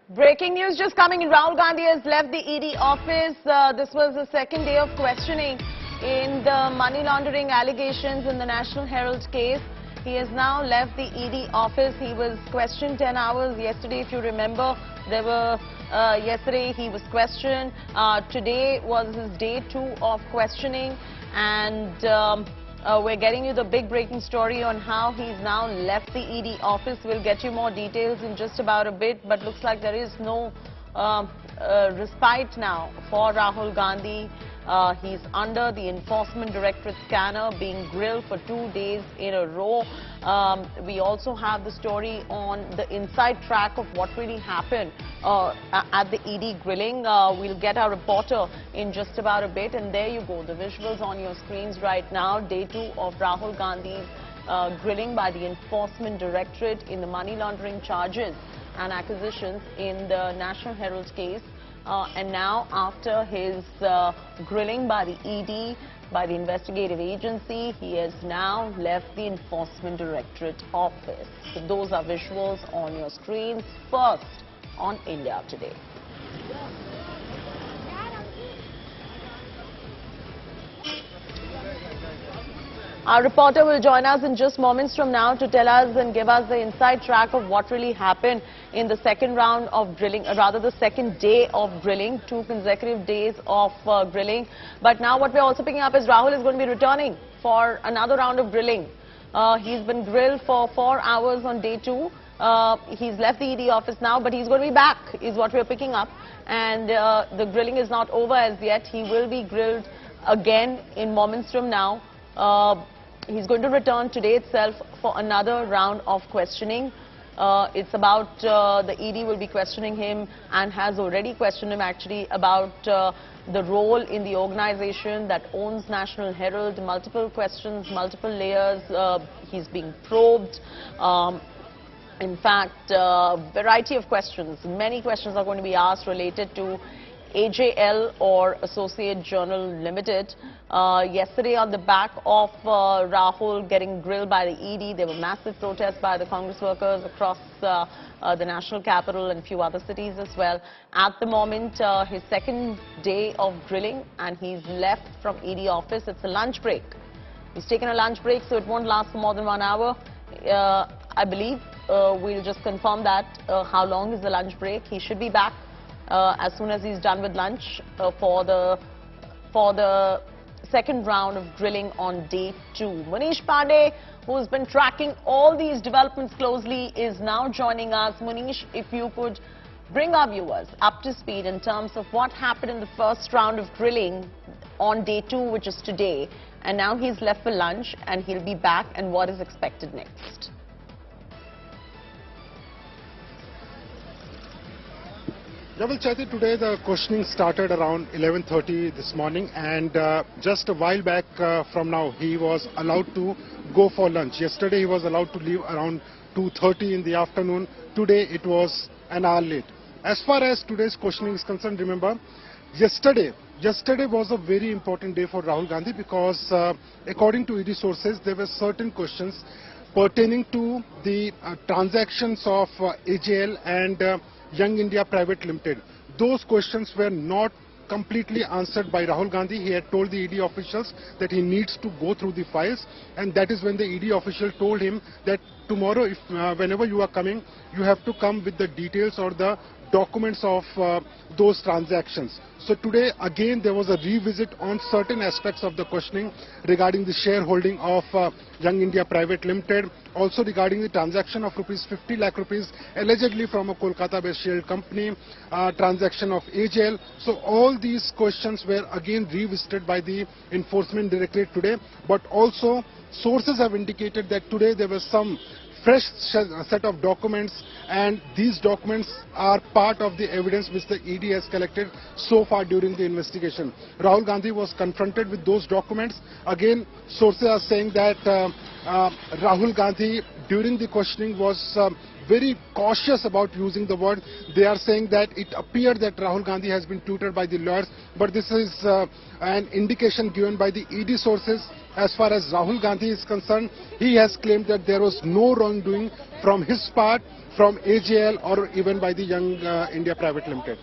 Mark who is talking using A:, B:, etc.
A: Breaking news just coming in. Rahul Gandhi has left the ED office. This was the second day of questioning in the money laundering allegations in the National Herald case. He has now left the ED office. He was questioned 10 hours yesterday, if you remember. Yesterday he was questioned. Today was his day 2 of questioning, and we're getting you the big breaking story on how he's now left the ED office. We'll get you more details in just about a bit, but looks like there is no respite now for Rahul Gandhi. He's under the Enforcement Directorate scanner, being grilled for 2 days in a row. We also have the story on the inside track of what really happened at the ED grilling. We'll get our reporter in just about a bit, and there you go, the visuals on your screens right now. Day 2 of Rahul Gandhi's grilling by the Enforcement Directorate in the money laundering charges and acquisitions in the National Herald case. And now, after his grilling by the ED, by the investigative agency, he has now left the Enforcement Directorate office. So those are visuals on your screens. First on India Today. Our reporter will join us in just moments from now to tell us and give us the inside track of what really happened in the second round of drilling, rather the second day of drilling, 2 consecutive days of drilling. But now what we're also picking up is Rahul is going to be returning for another round of drilling. He's been grilled for 4 hours on day 2. He's left the ED office now, but he's going to be back, is what we're picking up. And the grilling is not over as yet. He will be grilled again in moments from now. He's going to return today itself for another round of questioning. It's about the ED will be questioning him and has already questioned him actually about the role in the organization that owns National Herald. Multiple questions, multiple layers. He's being probed. In fact, variety of questions. Many questions are going to be asked related to AJL or Associate Journal Limited. Yesterday, on the back of Rahul getting grilled by the ED, there were massive protests by the Congress workers across the national capital and a few other cities as well. At the moment, his second day of drilling, and he's left from ED office. It's a lunch break. He's taken a lunch break, so it won't last for more than 1 hour. I believe we'll just confirm that. How long is the lunch break? He should be back as soon as he's done with lunch for the second round of drilling on day 2. Munish Pandey, who's been tracking all these developments closely, is now joining us. Munish, if you could bring our viewers up to speed in terms of what happened in the first round of drilling on day 2, which is today, and now he's left for lunch and he'll be back, and what is expected next.
B: Well, Chaiti, today the questioning started around 11:30 this morning, and just a while back from now he was allowed to go for lunch. Yesterday he was allowed to leave around 2:30 in the afternoon. Today it was an hour late. As far as today's questioning is concerned, remember, yesterday was a very important day for Rahul Gandhi because according to ED sources, there were certain questions pertaining to the transactions of AJL and Young India Private Limited. Those questions were not completely answered by Rahul Gandhi. He had told the ED officials that he needs to go through the files, and that is when the ED official told him that tomorrow, whenever you are coming, you have to come with the details or the documents of those transactions. So today again there was a revisit on certain aspects of the questioning regarding the shareholding of Young India Private Limited, also regarding the transaction of ₹50 lakh allegedly from a Kolkata-based shell company, transaction of AJL. So all these questions were again revisited by the Enforcement Directorate today, but also sources have indicated that today there was some fresh set of documents, and these documents are part of the evidence which the ED has collected so far during the investigation. Rahul Gandhi was confronted with those documents. Again, sources are saying that Rahul Gandhi during the questioning was very cautious about using the word. They are saying that it appeared that Rahul Gandhi has been tutored by the lawyers, but this is an indication given by the ED sources. As far as Rahul Gandhi is concerned, he has claimed that there was no wrongdoing from his part. from AJL or even by the Young India Private Limited.